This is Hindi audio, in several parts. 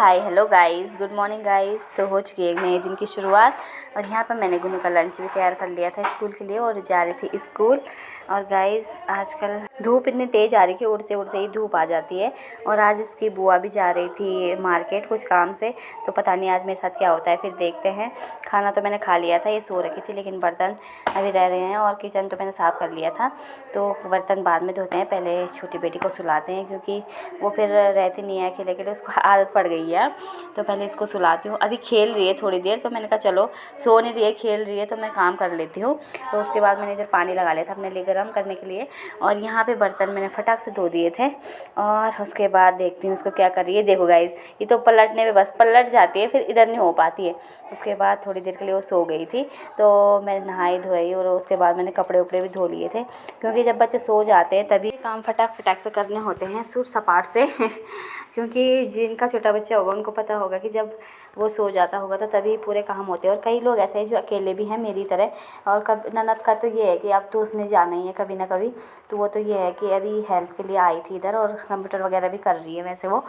Hi hello guys, good morning guys. तो हो चुकी है एक नए दिन की शुरुआत और यहाँ पर मैंने गुनू का लंच भी तैयार कर लिया था स्कूल के लिए और जा रही थी स्कूल। और गाइस आजकल धूप इतनी तेज़ आ रही कि उड़ते उड़ते ही धूप आ जाती है। और आज इसकी बुआ भी जा रही थी मार्केट कुछ काम से, तो पता नहीं आज मेरे साथ क्या होता है, फिर देखते हैं। खाना तो मैंने खा लिया था, ये सो रखी थी, लेकिन बर्तन अभी रह रहे हैं और किचन तो मैंने साफ़ कर लिया था। तो बर्तन बाद में धोते हैं, पहले छोटी बेटी को सुलाते हैं क्योंकि वो फिर रहती नहीं है अकेले अकेले, उसको आदत पड़ गई है। तो पहले इसको सुलाती हूँ। अभी खेल रही है थोड़ी देर, तो मैंने कहा चलो सो नहीं रही है, खेल रही है तो मैं काम कर लेती हूँ। तो उसके बाद मैंने इधर पानी लगा लिया था अपने लिए गर्म करने के लिए और यहाँ पे बर्तन मैंने फटाक से धो दिए थे। और उसके बाद देखती हूँ उसको क्या कर रही है। देखो गाइस, ये तो पलटने में बस पलट जाती है, फिर इधर नहीं हो पाती है। उसके बाद थोड़ी देर के लिए वो सो गई थी, तो मैं नहाई धोई और उसके बाद मैंने कपड़े उपड़े भी धो लिए थे, क्योंकि जब बच्चे सो जाते हैं तभी काम फटाक फटाक से करने होते हैं, सूट सपाट से क्योंकि जिनका छोटा बच्चा होगा उनको पता होगा कि जब वो सो जाता होगा तो तभी पूरे काम होते हैं। और कई लोग ऐसे हैं जो अकेले भी हैं मेरी तरह। और कब ननद का तो ये है कि अब तो उसने जाना ही है कभी ना कभी, तो वो तो ये है कि अभी हेल्प के लिए आई थी इधर और कंप्यूटर वगैरह भी कर रही है वैसे वो।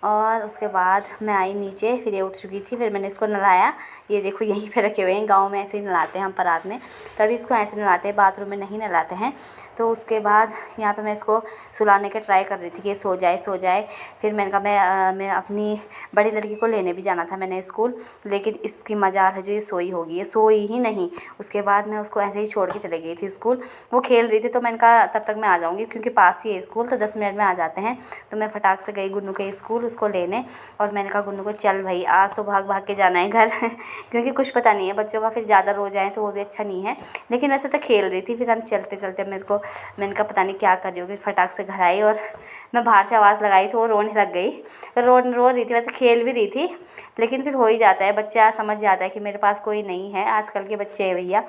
और उसके बाद मैं आई नीचे, फिर ये उठ चुकी थी, फिर मैंने इसको नहलाया। ये देखो यहीं पे रखे हुए हैं, गाँव में ऐसे ही नहलाते हैं हम परात में, तभी इसको ऐसे नहलाते हैं, बाथरूम में नहीं नहलाते हैं। तो उसके बाद यहाँ पे मैं इसको सुलाने के ट्राई कर रही थी कि ये सो जाए सो जाए। फिर मैंने कहा मैं अपनी बड़ी लड़की को लेने भी जाना था मैंने स्कूल, लेकिन इसकी मजाल है जो ये सोई होगी, ये सोई ही नहीं। उसके बाद मैं उसको ऐसे ही छोड़ के चले गई थी स्कूल, वो खेल रही थी, तो मैंने कहा तब तक मैं आ जाऊँगी क्योंकि पास ही है स्कूल, तो 10 मिनट में आ जाते हैं। तो मैं फटाक से गई गुन्नू के स्कूल उसको लेने और मैंने कहा गुन्नू को चल भाई आज तो भाग भाग के जाना है घर क्योंकि कुछ पता नहीं है बच्चों का, फिर ज़्यादा रो जाए तो वो भी अच्छा नहीं है। लेकिन वैसे तो खेल रही थी, फिर हम चलते चलते मैंने कहा पता नहीं क्या कर रही होगी, फटाक से घर आई और मैं बाहर से आवाज़ लगाई तो वो रोने लग गई। रो रही थी, वैसे खेल भी रही थी, लेकिन फिर हो ही जाता है, बच्चा समझ जाता है कि मेरे पास कोई नहीं है, आजकल के बच्चे हैं भैया।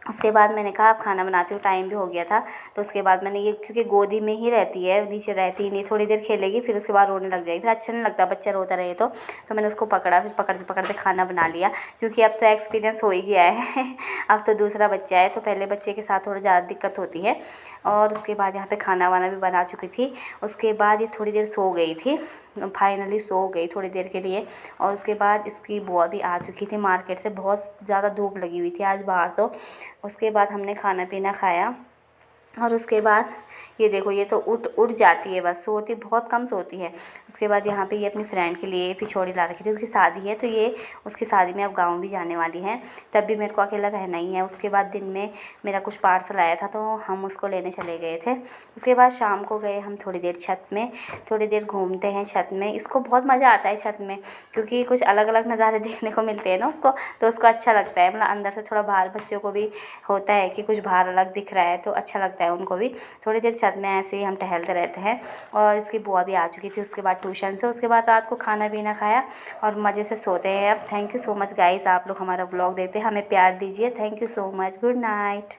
उसके बाद मैंने कहा अब खाना बनाती हूँ, टाइम भी हो गया था। तो उसके बाद मैंने ये, क्योंकि गोदी में ही रहती है, नीचे रहती ही नहीं, थोड़ी देर खेलेगी फिर उसके बाद रोने लग जाएगी, फिर अच्छा नहीं लगता बच्चा रोता रहे तो मैंने उसको पकड़ा, फिर पकड़ते पकड़ते खाना बना लिया, क्योंकि अब तो एक्सपीरियंस हो ही गया है अब तो दूसरा बच्चा है, तो पहले बच्चे के साथ थोड़ा ज़्यादा दिक्कत होती है। और उसके बाद यहाँ पे खाना वाना भी बना चुकी थी। उसके बाद ये थोड़ी देर सो गई थी, फाइनली सो गई थोड़ी देर के लिए। और उसके बाद इसकी बुआ भी आ चुकी थी मार्केट से, बहुत ज़्यादा धूप लगी हुई थी आज बाहर तो। उसके बाद हमने खाना पीना खाया और उसके बाद ये देखो ये तो उठ जाती है, बस सोती बहुत कम सोती है। उसके बाद यहाँ पे ये अपनी फ्रेंड के लिए पिछौड़ी ला रखी थी, उसकी शादी है तो ये उसकी शादी में अब गाँव भी जाने वाली है, तब भी मेरे को अकेला रहना ही है। उसके बाद दिन में मेरा कुछ पार्सल आया था तो हम उसको लेने चले गए थे। उसके बाद शाम को गए हम थोड़ी देर छत में, थोड़ी देर घूमते हैं छत में, इसको बहुत मज़ा आता है छत में क्योंकि कुछ अलग अलग नज़ारे देखने को मिलते हैं ना उसको, तो उसको अच्छा लगता है, मतलब अंदर से थोड़ा बाहर बच्चों को भी होता है कि कुछ बाहर अलग दिख रहा है तो अच्छा लगता है उनको भी। थोड़ी देर छत में ऐसे ही हम टहलते रहते हैं। और इसकी बुआ भी आ चुकी थी उसके बाद ट्यूशन से। उसके बाद रात को खाना पीना खाया और मज़े से सोते हैं अब। Thank you so much guys, आप लोग हमारा ब्लॉग देखते हैं, हमें प्यार दीजिए। Thank you so much, good night.